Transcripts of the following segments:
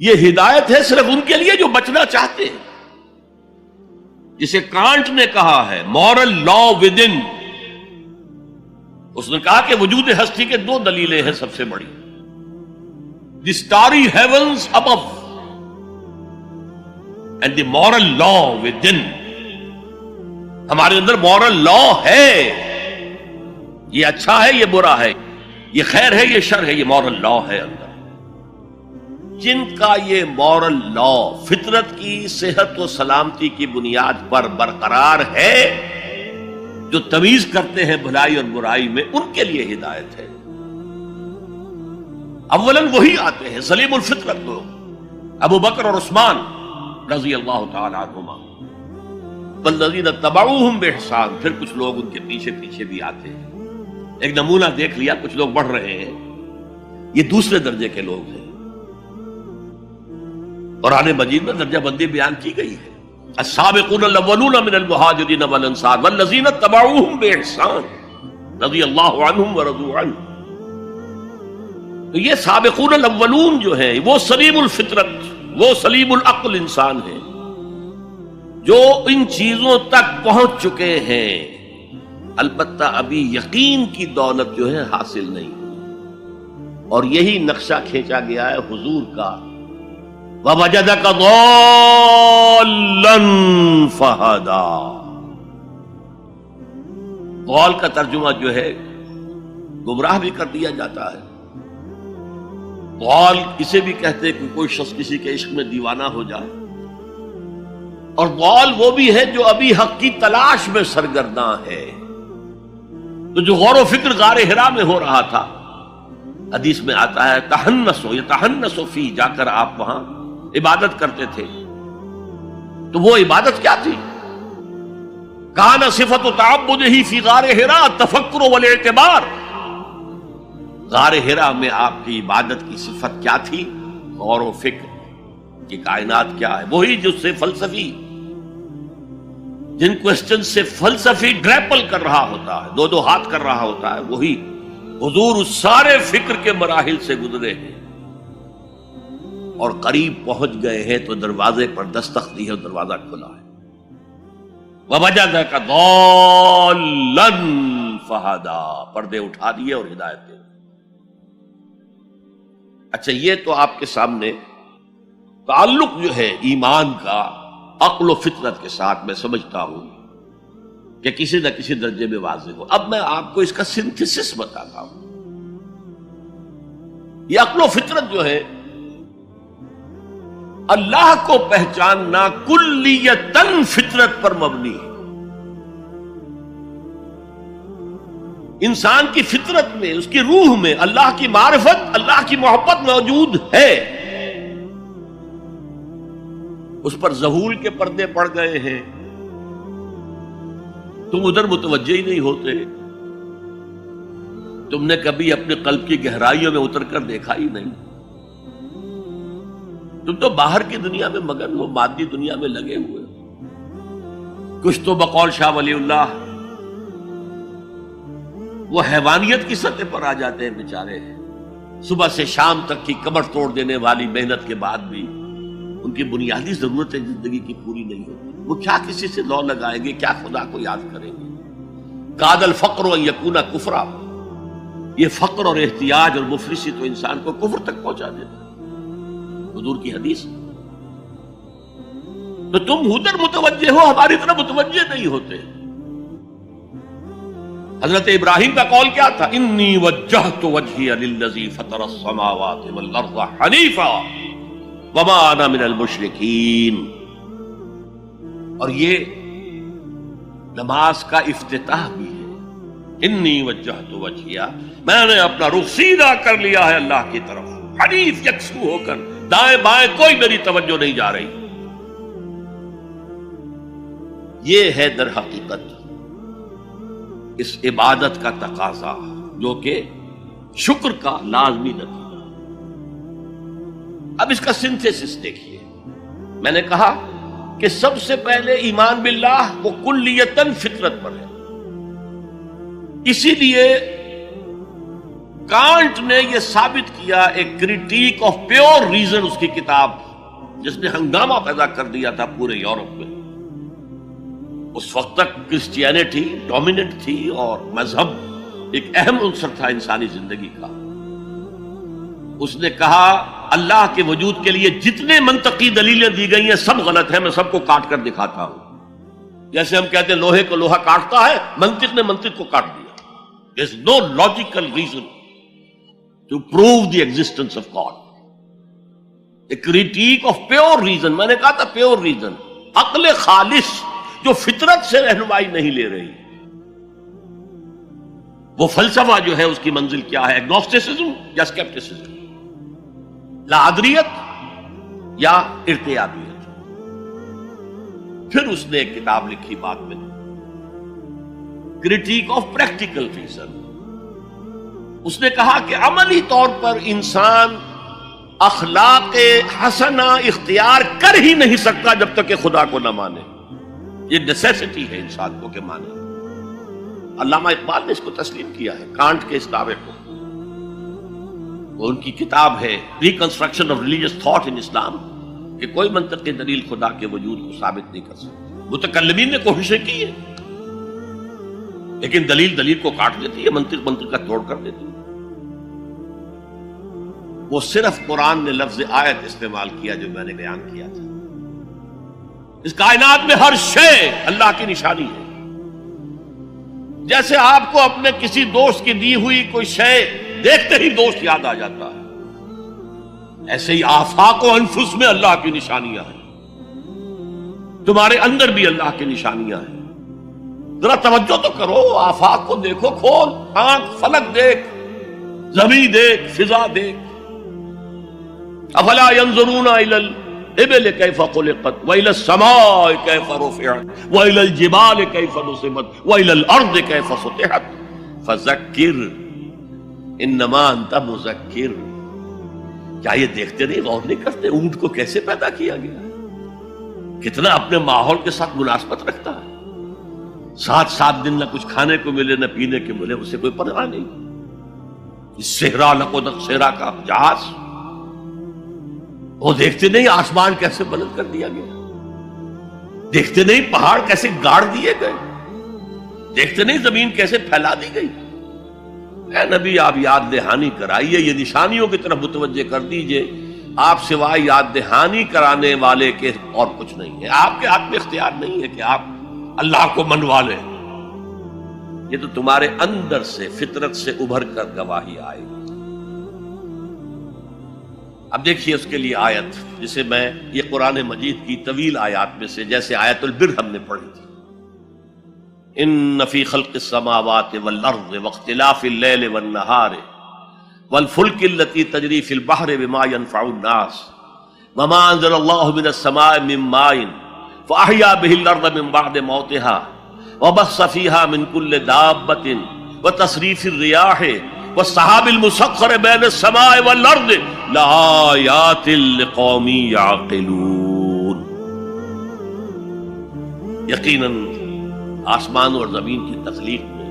یہ ہدایت ہے صرف ان کے لیے جو بچنا چاہتے ہیں. جسے کانٹ نے کہا ہے مورل لا ود ان. اس نے کہا کہ وجود ہستی کے دو دلیلیں ہیں سب سے بڑی. The starry heavens above and the moral law within. ہمارے اندر مورل لا ہے. یہ اچھا ہے، یہ برا ہے، یہ خیر ہے، یہ شر ہے، یہ مورل لا ہے اندر. جن کا یہ مورل لا فطرت کی صحت و سلامتی کی بنیاد پر برقرار ہے، جو تمیز کرتے ہیں بھلائی اور برائی میں، ان کے لیے ہدایت ہے. اولاً وہی آتے ہیں سلیم الفطرت لوگ، ابو بکر اور عثمان رضی اللہ تعالی عنہما، والذین تبعوہم بإحسان. پھر کچھ لوگ ان کے پیچھے پیچھے بھی آتے ہیں. ایک نمونہ دیکھ لیا، کچھ لوگ بڑھ رہے ہیں، یہ دوسرے درجے کے لوگ ہیں. قرآن مجید میں درجہ بندی بیان کی گئی ہے. السابقون الاولون من المہاجرین والانصار والذین تبعوہم بإحسان رضی اللہ عنہم ورضوا عنہ. تو یہ سابقون الاولون جو ہیں وہ سلیم الفطرت، وہ سلیم العقل انسان ہیں جو ان چیزوں تک پہنچ چکے ہیں. البتہ ابھی یقین کی دولت جو ہے حاصل نہیں. اور یہی نقشہ کھینچا گیا ہے حضور کا، وَوَجَدَكَ ضَالًّا فَهَدَىٰ. ضال کا ترجمہ جو ہے گمراہ بھی کر دیا جاتا ہے. ضال اسے بھی کہتے ہیں کہ کوئی شخص کسی کے عشق میں دیوانہ ہو جائے. اور ضال وہ بھی ہے جو ابھی حق کی تلاش میں سرگرداں ہے. تو جو غور و فکر غار حرا میں ہو رہا تھا، حدیث میں آتا ہے تحنسو یتحنسو فی، جا کر آپ وہاں عبادت کرتے تھے. تو وہ عبادت کیا تھی؟ کان صفت تعبدہ فی غار حرا التفکر والاعتبار. غار حرا میں آپ کی عبادت کی صفت کیا تھی؟ غور و فکر کہ کائنات کیا ہے. وہی جس سے فلسفی، جن کوسچن سے فلسفی گریپل کر رہا ہوتا ہے، دو دو ہاتھ کر رہا ہوتا ہے، وہی حضور اس سارے فکر کے مراحل سے گزرے ہیں اور قریب پہنچ گئے ہیں. تو دروازے پر دستک دی ہے اور دروازہ کھلا ہے. وَوَجَدَكَ ضَالًّا فَهَدَىٰ. پردے اٹھا دیے اور ہدایت دے. اچھا، یہ تو آپ کے سامنے تعلق جو ہے ایمان کا عقل و فطرت کے ساتھ میں سمجھتا ہوں کہ کسی نہ کسی درجے میں واضح ہو. اب میں آپ کو اس کا سنتھسس بتاتا ہوں. یہ عقل و فطرت جو ہے اللہ کو پہچاننا کلیتاً فطرت پر مبنی ہے. انسان کی فطرت میں، اس کی روح میں اللہ کی معرفت، اللہ کی محبت موجود ہے. اس پر ظہول کے پردے پڑ گئے ہیں، تم ادھر متوجہ ہی نہیں ہوتے. تم نے کبھی اپنے قلب کی گہرائیوں میں اتر کر دیکھا ہی نہیں. تم تو باہر کی دنیا میں مگن ہو، مادی دنیا میں لگے ہوئے. کچھ تو بقول شاہ ولی اللہ وہ حیوانیت کی سطح پر آ جاتے ہیں بیچارے. صبح سے شام تک کی کمر توڑ دینے والی محنت کے بعد بھی ان کی بنیادی ضرورتیں زندگی کی پوری نہیں ہوتی. وہ کیا کسی سے لو لگائیں گے، کیا خدا کو یاد کریں گے. کاد الفقر ان یکون کفرا. یہ فقر اور احتیاج اور مفلسی تو انسان کو کفر تک پہنچا دیتا ہے. حضور کی حدیث. تو تم ادھر متوجہ ہو، ہماری طرح متوجہ نہیں ہوتے. حضرت ابراہیم کا قول کیا تھا؟ انی وجہت وجہی للذی فطر السماوات والارض حنیفا وما انا من المشرکین. اور یہ نماز کا افتتاح بھی ہے. انی وجہت وجہی، میں نے اپنا رخ سیدھا کر لیا ہے اللہ کی طرف، حنیف یکسو ہو کر. دائیں بائیں کوئی میری توجہ نہیں جا رہی. یہ ہے در حقیقت اس عبادت کا تقاضا، جو کہ شکر کا لازمی نتیجہ. اب اس کا سنتھیسس دیکھیے. میں نے کہا کہ سب سے پہلے ایمان باللہ وہ کلیتاً فطرت پر ہے. اسی لیے کانٹ نے یہ ثابت کیا، ایک کریٹیک آف پیور ریزن اس کی کتاب، جس نے ہنگامہ پیدا کر دیا تھا پورے یورپ میں۔ اس وقت تک کرسچینٹی ڈومیننٹ تھی اور مذہب ایک اہم عنصر تھا انسانی زندگی کا۔ اس نے کہا اللہ کے وجود کے لیے جتنے منطقی دلیلیں دی گئی ہیں سب غلط ہیں، میں سب کو کاٹ کر دکھاتا ہوں۔ جیسے ہم کہتے ہیں لوہے کو لوہا کاٹتا ہے، منطق نے منطق کو کاٹ دیا۔ There is no logical reason to prove the existence of God. A critique of pure reason، میں نے کہا تھا پیور ریزن، عقل خالص جو فطرت سے رہنمائی نہیں لے رہی۔ وہ فلسفہ جو ہے اس کی منزل کیا ہے، ایگنوسٹسزم یا اسکیپٹسزم، لادریت یا ارتیابیت۔ پھر اس نے ایک کتاب لکھی بعد میں، کرٹیک آف پریکٹیکل ریزن۔ اس نے کہا کہ عملی طور پر انسان اخلاق حسنہ اختیار کر ہی نہیں سکتا جب تک کہ خدا کو نہ مانے۔ یہ نیسیسٹی ہے انسان کو کہ مانے۔ علامہ اقبال نے اس کو تسلیم کیا ہے، کانٹ کے اس دعوے کو۔ وہ ان کی کتاب ہے reconstruction of religious thought in Islam, کہ کوئی منطقی دلیل خدا کے وجود کو ثابت نہیں کر سکتی۔ متکلمین نے کوششیں کی ہے، لیکن دلیل دلیل کو کاٹ دیتی ہے، منطق منطق کا توڑ کر دیتی ہے۔ وہ صرف قرآن نے لفظ آیت استعمال کیا جو میں نے بیان کیا تھا۔ اس کائنات میں ہر شے اللہ کی نشانی ہے۔ جیسے آپ کو اپنے کسی دوست کی دی ہوئی کوئی شے دیکھتے ہی دوست یاد آ جاتا ہے، ایسے ہی آفاق و انفس میں اللہ کی نشانیاں ہیں۔ تمہارے اندر بھی اللہ کی نشانیاں ہیں۔ ذرا توجہ تو کرو، آفاق کو دیکھو، کھول آنکھ، فلک دیکھ، زمین دیکھ، فضا دیکھ۔ افلا ينظرون الى الابل كيف خلقت والى السماء كيف رفعت والى الجبال كيف نصبت والى الارض كيف سطحت فذكر انما انت مذکر۔ کیا یہ دیکھتے نہیں، غور نہیں کرتے اونٹ کو کیسے پیدا کیا گیا، کتنا اپنے ماحول کے ساتھ مناسبت رکھتا ہے، 7 دن نہ کچھ کھانے کو ملے نہ پینے کے ملے، اسے کوئی پرواہ نہیں۔ اس صحرا لقدق صحرا کا جہاز، وہ دیکھتے نہیں آسمان کیسے بلند کر دیا گیا، دیکھتے نہیں پہاڑ کیسے گاڑ دیے گئے، دیکھتے نہیں زمین کیسے پھیلا دی گئی۔ اے نبی آپ یاد دہانی کرائیے، یہ نشانیوں کی طرف متوجہ کر دیجئے، آپ سوائے یاد دہانی کرانے والے کے اور کچھ نہیں ہے۔ آپ کے ہاتھ میں اختیار نہیں ہے کہ آپ اللہ کو منوا لیں، یہ تو تمہارے اندر سے فطرت سے ابھر کر گواہی آئے گی۔ اب دیکھیے اس کے لیے آیت، جسے میں یہ قرآن مجید کی طویل آیات میں سے، جیسے آیت البر ہم نے پڑھی تھی، ان فی خلق السماوات والارض واختلاف اللیل والنہار والفلک التی تجری فی البحر بما ينفع الناس وما انزل اللہ من السماء من ماء فاحیا به الارض من بعد موتها وبث فیها من کل دابۃ وتصریف الریاح والسحاب المسخر بین السماء والارض لآیات لقوم یعقلون۔ یقیناً آسمان اور زمین کی تخلیق میں،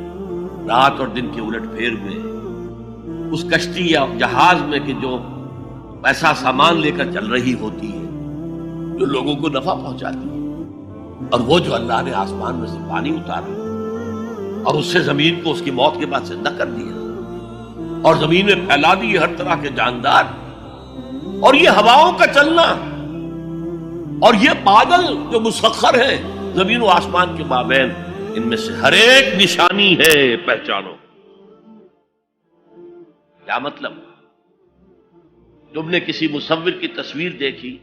رات اور دن کے الٹ پھیر میں، اس کشتی یا جہاز میں کہ جو ایسا سامان لے کر چل رہی ہوتی ہے جو لوگوں کو نفع پہنچاتی ہے، اور وہ جو اللہ نے آسمان میں سے پانی اتارا اور اس سے زمین کو اس کی موت کے بعد زندہ کر دیا اور زمین میں پھیلا دیے ہر طرح کے جاندار، اور یہ ہواؤں کا چلنا اور یہ بادل جو مسخر ہے زمین و آسمان کے مابین، ان میں سے ہر ایک نشانی ہے، پہچانو۔ کیا مطلب؟ تم نے کسی مصور کی تصویر دیکھی،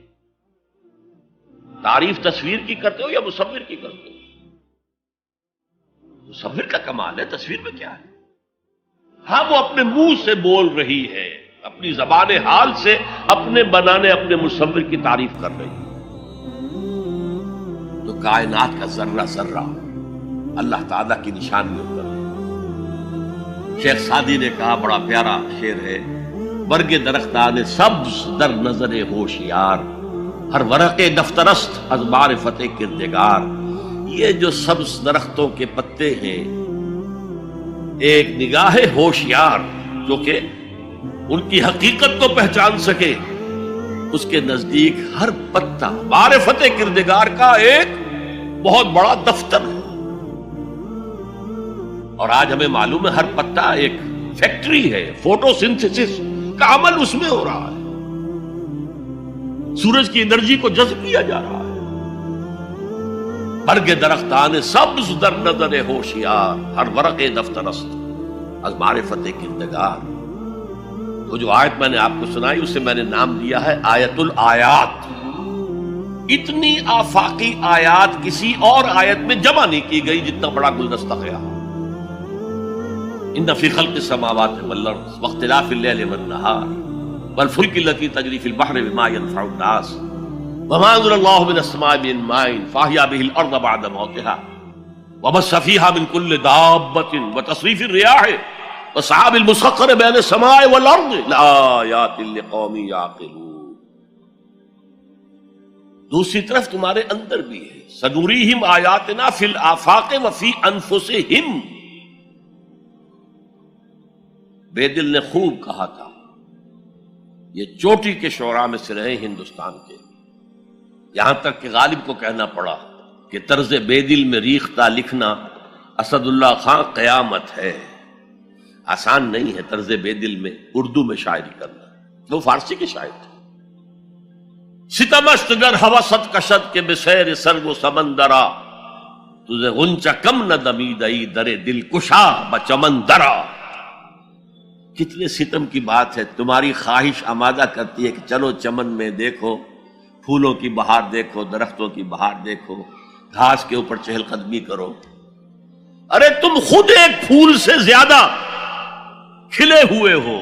تعریف تصویر کی کرتے ہو یا مصور کی کرتے ہو؟ مصور کا کمال ہے، تصویر میں کیا ہے؟ ہاں وہ اپنے منہ سے بول رہی ہے، اپنی زبان حال سے اپنے بنانے اپنے مصور کی تعریف کر رہی ہے۔ تو کائنات کا ذرہ ذرہ اللہ تعالیٰ کی نشانیوں پر ہے۔ شیخ سعدی نے کہا، بڑا پیارا شعر ہے، برگ درختان سبز در نظر ہوشیار ہر ورق دفترست از معرفت کردگار۔ یہ جو سبز درختوں کے پتے ہیں، ایک نگاہ ہوشیار جو کہ ان کی حقیقت کو پہچان سکے، اس کے نزدیک ہر پتا معرفت کردگار کا ایک بہت بڑا دفتر ہے۔ اور آج ہمیں معلوم ہے ہر پتا ایک فیکٹری ہے، فوٹو سنتھسس کا عمل اس میں ہو رہا ہے، سورج کی انرجی کو جذب کیا جا رہا ہے۔ برگ درختان سبز در نظر ہوشیار، ہر ورق دفتر است از معرفت کردگار۔ وہ جو آیت میں نے آپ کو سنائی اسے میں نے نام دیا ہے آیت الآیات۔ اتنی آفاقی آیات کسی اور آیت میں جمع نہیں کی گئی جتنا بڑا گلدستہ ہے۔ ان فی خلق السماوات والارض واختلاف اللیل والنہار والفلک التی تجری فی البحر بما ينفع الناس وما انزل اللہ من السماء من ماء فاحیا به الارض بعد موتها وبث فیها من کل دابۃ وتصریف الرياح والسحاب المسخر بین السماء والارض لآیات لقوم یعقلون۔ دوسری طرف تمہارے اندر بھی ہے، سنوریہم آیاتنا فی الآفاق وفی انفسہم۔ بے دل نے خوب کہا تھا، یہ چوٹی کے شعراء میں سے رہے ہندوستان کے، یہاں تک کہ غالب کو کہنا پڑا کہ طرز بے دل میں ریختہ لکھنا اسد اللہ خان قیامت ہے۔ آسان نہیں ہے طرز بے دل میں اردو میں شاعری کرنا، وہ فارسی کے شاعر تھے۔ ستمست گر ہوست کشد کے بسیر سرگ و سمندرا تجھے غنچہ کم نہ دمیدئی در دل کشا بچمندرا۔ کتنے ستم کی بات ہے، تمہاری خواہش آمادہ کرتی ہے کہ چلو چمن میں دیکھو، پھولوں کی بہار دیکھو، درختوں کی بہار دیکھو، گھاس کے اوپر چہل قدمی کرو۔ ارے تم خود ایک پھول سے زیادہ کھلے ہوئے ہو۔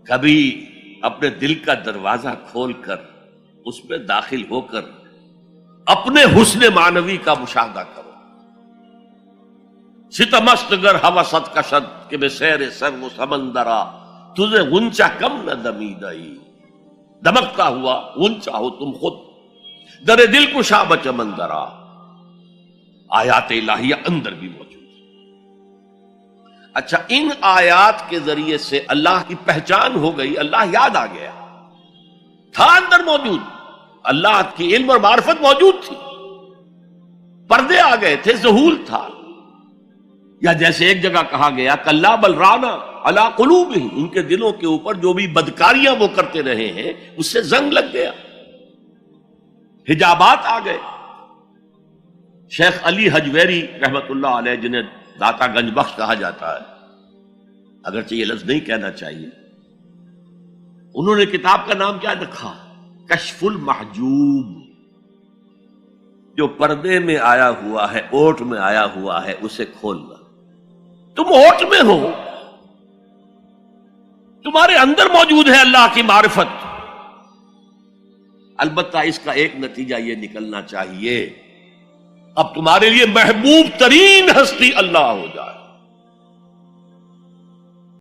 کبھی اپنے دل کا دروازہ کھول کر اس میں داخل ہو کر اپنے حسن معنوی کا مشاہدہ کرو۔ ستمست گر ہوست کشد کہ بے سیر سر و سمندرا تجھے غنچہ کم نہ دمیدئی۔ دمکتا ہوا غنچہ ہو تم خود در دل کشا بچمندرا۔ آیات الہیہ اندر بھی موجود ہے۔ اچھا، ان آیات کے ذریعے سے اللہ کی پہچان ہو گئی، اللہ یاد آ گیا، تھا اندر موجود، اللہ کی علم اور معرفت موجود تھی، پردے آ گئے تھے، ظہور تھا۔ یا جیسے ایک جگہ کہا گیا کلا بل رانا علی قلوبہم، ان کے دلوں کے اوپر جو بھی بدکاریاں وہ کرتے رہے ہیں اس سے زنگ لگ گیا، حجابات آ گئے۔ شیخ علی حجویری رحمت اللہ علیہ، جنہیں داتا گنج بخش کہا جاتا ہے، اگرچہ یہ لفظ نہیں کہنا چاہیے، انہوں نے کتاب کا نام کیا رکھا؟ کشف المحجوب۔ جو پردے میں آیا ہوا ہے، اوٹ میں آیا ہوا ہے، اسے کھولنا۔ تم اوٹ میں ہو، تمہارے اندر موجود ہے اللہ کی معرفت۔ البتہ اس کا ایک نتیجہ یہ نکلنا چاہیے اب تمہارے لیے محبوب ترین ہستی اللہ ہو جائے۔